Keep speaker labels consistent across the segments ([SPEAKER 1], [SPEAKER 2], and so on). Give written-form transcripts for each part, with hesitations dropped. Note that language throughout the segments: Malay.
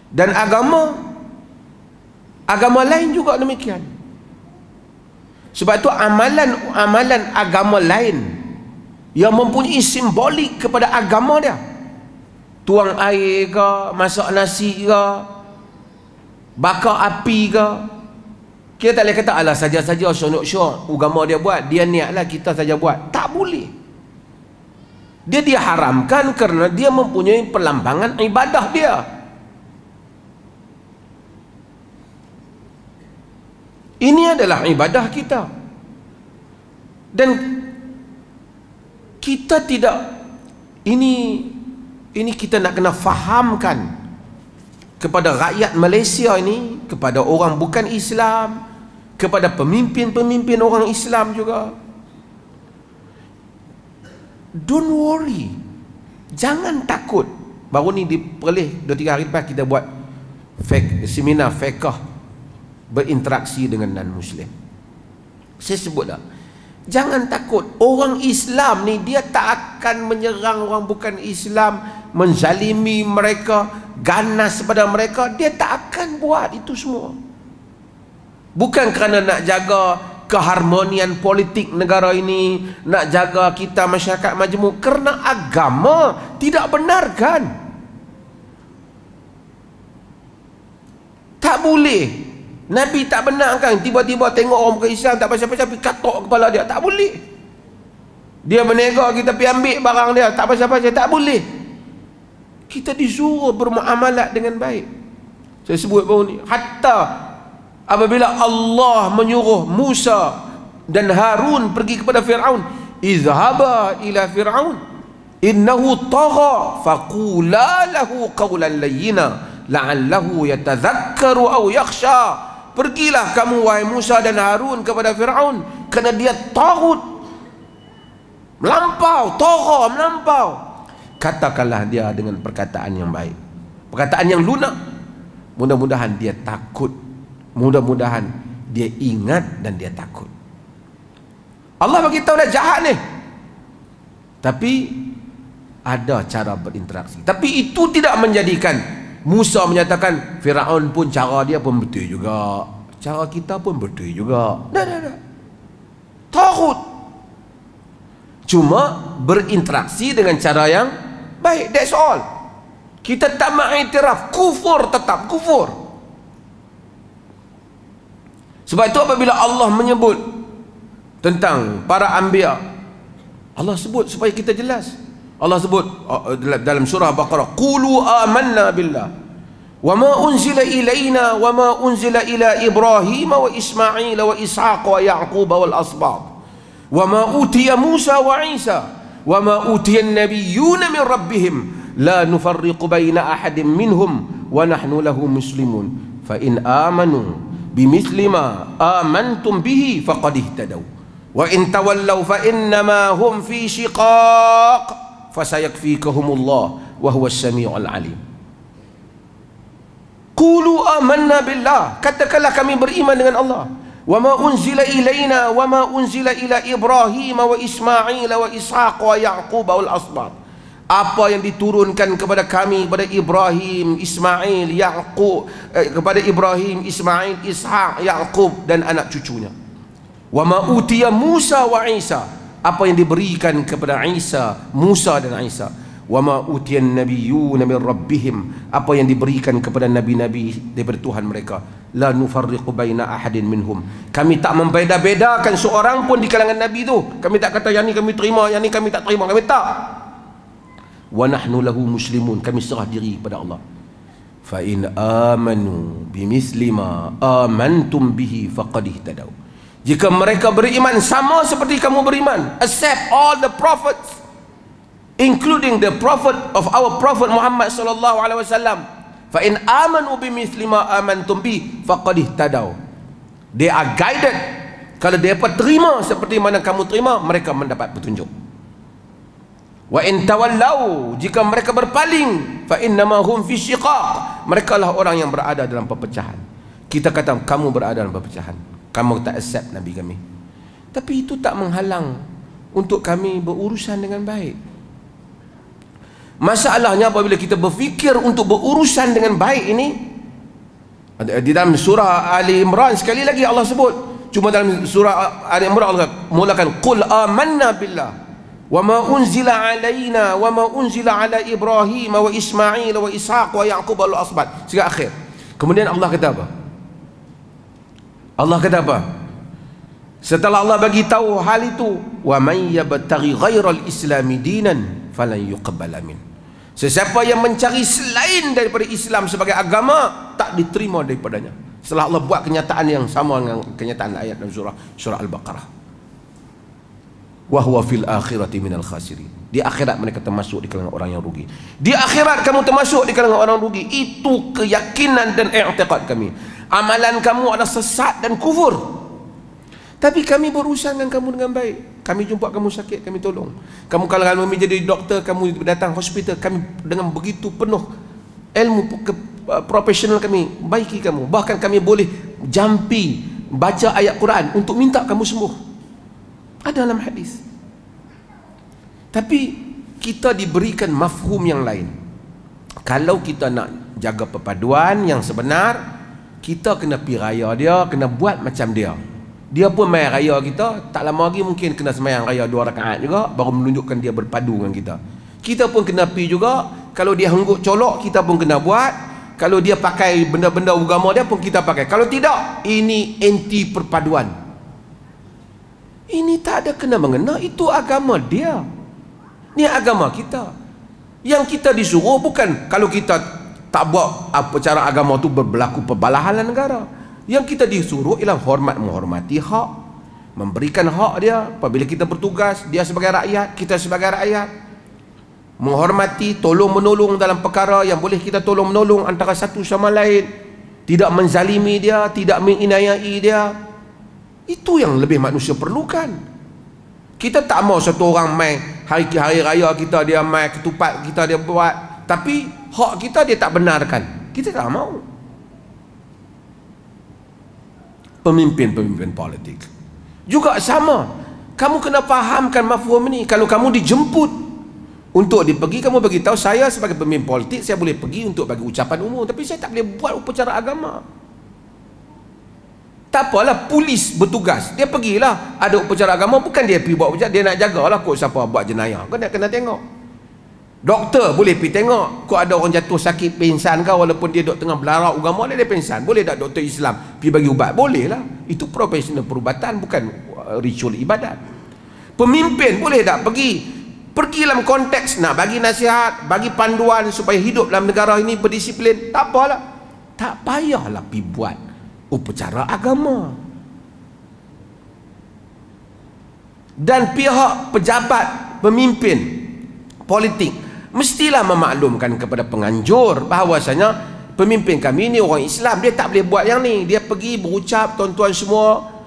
[SPEAKER 1] Dan agama lain juga demikian. Sebab itu amalan agama lain yang mempunyai simbolik kepada agama dia, tuang air ke, masak nasi ke, bakar api ke, kita tak boleh kata alah saja-saja syok-syok agama dia buat, dia niatlah kita saja buat. Tak boleh. Dia diharamkan kerana dia mempunyai perlambangan ibadah dia. Ini adalah ibadah kita. Dan kita tidak, ini kita nak kena fahamkan kepada rakyat Malaysia ini, kepada orang bukan Islam, kepada pemimpin-pemimpin orang Islam juga. Don't worry, jangan takut. Baru ni di Perlis 2-3 hari lepas kita buat seminar fiqh berinteraksi dengan non-Muslim. Saya sebut dah, jangan takut. Orang Islam ni dia tak akan menyerang orang bukan Islam, menzalimi mereka, ganas pada mereka. Dia tak akan buat itu semua. Bukan kerana nak jaga keharmonian politik negara ini, nak jaga kita masyarakat majmuk, kerana agama tidak benarkan. Tak boleh. Nabi tak benarkan tiba-tiba tengok orang bukan Islam tak pasal-pasal pergi katok kepala dia. Tak boleh. Dia berniaga, kita pergi ambil barang dia, tak pasal-pasal. Tak boleh. Kita disuruh bermuamalat dengan baik. Saya sebut baru ni, hatta apabila Allah menyuruh Musa dan Harun pergi kepada Fir'aun, izhaba ila Fir'aun innahu tagha faqula lahu qawlan layyina la'allahu yatadhakkaru aw yakhsha. Pergilah kamu wahai Musa dan Harun kepada Fir'aun, kerana dia tagut, melampau, tagha, melampau. Katakanlah dia dengan perkataan yang baik, perkataan yang lunak. Mudah-mudahan dia takut, mudah-mudahan dia ingat dan dia takut. Allah bagi tahu dah jahat ni, tapi ada cara berinteraksi. Tapi itu tidak menjadikan Musa menyatakan Firaun pun cara dia pun betul juga, cara kita pun betul juga. Dah. Takut. Cuma berinteraksi dengan cara yang baik, that's all. Kita tak mengiktiraf, kufur tetap kufur. Sebab itu apabila Allah menyebut tentang para anbiya, Allah sebut supaya kita jelas. Allah sebut dalam surah Baqarah, qulu amanna billah wa ma unzila ilaina wa ma unzila ila Ibrahim wa Ismail wa Ishaq wa Yaqub wal asbab wa ma utiya Musa wa Isa wa ma utiya an-nabiyyuna min rabbihim la nufarriqu baina ahadin minhum wa nahnu lahu muslimun fa in amanu bimithli ma amantum bihi faqad ihtadaw wa in tawallaw fa innama hum fi shiqaq fasayakfikahumullah wa huwas samiul alim. Qulu amanna billah, katakanlah kami beriman dengan Allah. Wa ma unzila ilaina wa ma unzila ila Ibrahim wa Ismail wa Ishaq wa Yaqub wal asbab. Apa yang diturunkan kepada kami, kepada Ibrahim, Ismail, Yaqub, kepada Ibrahim, Ismail, Ishaq, Yaqub dan anak cucunya. Wa ma utiya Musa wa Isa, apa yang diberikan kepada Isa, Musa dan Isa. Wa ma utiyan nabiyyuna min rabbihim, apa yang diberikan kepada nabi-nabi daripada Tuhan mereka. La nufarriqu baina ahadin minhum, kami tak membeda-bedakan seorang pun di kalangan nabi tu. Kami tak kata yang ni kami terima, yang ni kami tak terima, kami tak. Wa nahnu lahu muslimun, kami serah diri kepada Allah. Fa in amanu bimithli ma amantum bihi faqad ihtadaw, jika mereka beriman sama seperti kamu beriman, accept all the prophets, including the prophet of our prophet Muhammad sallallahu alaihi wasallam. Fa in amanu bimithli ma amantum bi faqad ihtadaw, they are guided. Kalau mereka terima seperti mana kamu terima, mereka mendapat petunjuk. Wa in tawallau, jika mereka berpaling, fa innama hum fi shiqaq, mereka lah orang yang berada dalam perpecahan. Kita kata kamu berada dalam perpecahan, kamu tak accept Nabi kami, tapi itu tak menghalang untuk kami berurusan dengan baik. Masalahnya apabila kita berfikir untuk berurusan dengan baik ini, di dalam surah Ali Imran sekali lagi Allah sebut, cuma dalam surah Ali Imran Allah mulakan qul amanna billah wa ma unzila alaina wa ma unzila ala Ibrahim wa Ismail wa Ishaq wa Yaqub al-asbat sehingga akhir. Kemudian Allah kata apa? Allah kata apa? Setelah Allah bagi tahu hal itu, wa may yabtaghi ghairal islami dinan falan yuqbala min. Sesiapa yang mencari selain daripada Islam sebagai agama, tak diterima daripadanya. Setelah Allah buat kenyataan yang sama dengan kenyataan ayat dalam surah Al-Baqarah. Wa huwa fil akhirati minal khasirin. Di akhirat mereka termasuk di kalangan orang yang rugi. Di akhirat kamu termasuk di kalangan orang rugi. Itu keyakinan dan i'tiqad kami. Amalan kamu adalah sesat dan kufur. Tapi kami berurusan dengan kamu dengan baik. Kami jumpa kamu sakit, kami tolong. Kamu kalau kami jadi doktor, kamu datang hospital, kami dengan begitu penuh ilmu profesional kami baiki kamu. Bahkan kami boleh jampi baca ayat Quran untuk minta kamu sembuh. Ada dalam hadis. Tapi kita diberikan mafhum yang lain. Kalau kita nak jaga perpaduan yang sebenar, kita kena pi raya dia, kena buat macam dia. Dia pun main raya kita, tak lama lagi mungkin kena sembahyang raya 2 rakaat juga, baru menunjukkan dia berpadu dengan kita. Kita pun kena pi juga. Kalau dia hengguk colok, kita pun kena buat. Kalau dia pakai benda-benda agama dia pun kita pakai. Kalau tidak, ini anti perpaduan. Ini tak ada kena mengena, itu agama dia. Ini agama kita. Yang kita disuruh bukan kalau kita tak buat apa cara agama tu berlaku perbalahan negara. Yang kita disuruh ialah menghormati hak, memberikan hak dia apabila kita bertugas, dia sebagai rakyat, kita sebagai rakyat. Menghormati, tolong menolong dalam perkara yang boleh kita tolong menolong antara satu sama lain. Tidak menzalimi dia, tidak menginayai dia. Itu yang lebih manusia perlukan. Kita tak mau satu orang main hari raya kita dia main ketupat kita dia buat, tapi hak kita dia tak benarkan. Kita tak mau. Pemimpin-pemimpin politik juga sama. Kamu kena fahamkan mafhum ini. Kalau kamu dijemput untuk dipergi, kamu bagi tahu saya sebagai pemimpin politik saya boleh pergi untuk bagi ucapan umum, tapi saya tak boleh buat upacara agama. Tak apalah, polis bertugas, dia pergilah ada upacara agama, bukan dia pergi buat upacara, dia nak jagalah kok siapa buat jenayah, kau nak kena tengok. Doktor boleh pergi tengok kok ada orang jatuh sakit pingsan kau, walaupun dia dok tengah belarang agama dia pingsan, boleh tak doktor Islam pergi bagi ubat? Boleh lah, itu profesional perubatan, bukan ritual ibadat. Pemimpin boleh tak pergi dalam konteks nak bagi nasihat, bagi panduan supaya hidup dalam negara ini berdisiplin? Tak apalah, tak payahlah pergi buat upacara agama. Dan pihak pejabat, pemimpin politik mestilah memaklumkan kepada penganjur bahawasanya pemimpin kami ni orang Islam, dia tak boleh buat yang ni. Dia pergi berucap tuan-tuan semua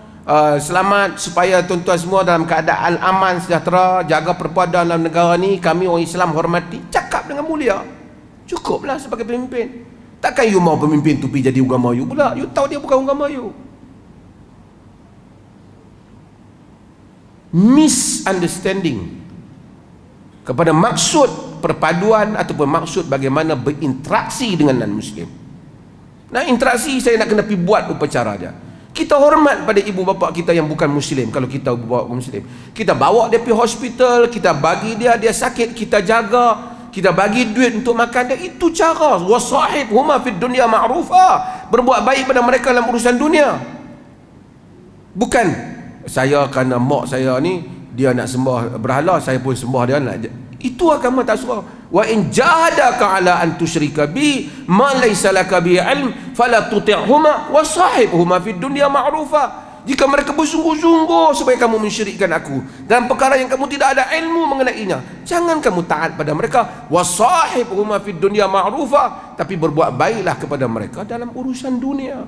[SPEAKER 1] selamat, supaya tuan-tuan semua dalam keadaan aman sejahtera, jaga perpaduan dalam negara ni, kami orang Islam hormati. Cakap dengan mulia, cukuplah sebagai pemimpin. Takkan you mau pemimpin tu pergi jadi agama you pula, you tahu dia bukan agama you. Misunderstanding kepada maksud perpaduan ataupun maksud bagaimana berinteraksi dengan non-Muslim. Nah, interaksi saya nak kena pergi buat upacara dia. Kita hormat pada ibu bapa kita yang bukan Muslim. Kalau kita bawa Muslim, kita bawa dia pergi hospital, kita bagi dia sakit, kita jaga, kita bagi duit untuk makan dia. Itu cara wasahib huma fid dunya ma'rufa, berbuat baik pada mereka dalam urusan dunia. Bukan saya kerana mak saya ni dia nak sembah berhala, saya pun sembah dia nak. Itu agama tak suruh. Wa in jahadaka ala an tusyrika bi ma laysa laka bi ilm fala tuti'huma wa sahibhuma fid dunya ma'rufa. Jika mereka bersungguh-sungguh supaya kamu mensyirikkan aku dalam perkara yang kamu tidak ada ilmu mengenainya, jangan kamu taat pada mereka. Wa sahibhuma fid dunya ma'rufa, tapi berbuat baiklah kepada mereka dalam urusan dunia.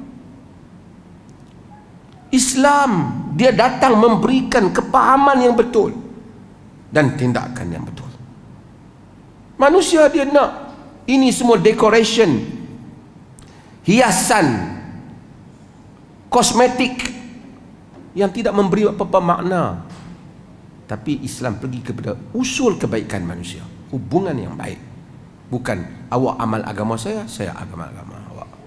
[SPEAKER 1] Islam dia datang memberikan kepahaman yang betul dan tindakan yang betul. Manusia dia nak ini semua decoration, hiasan, kosmetik yang tidak memberi apa-apa makna. Tapi Islam pergi kepada usul kebaikan manusia, hubungan yang baik. Bukan awak amal agama saya agama agama awak.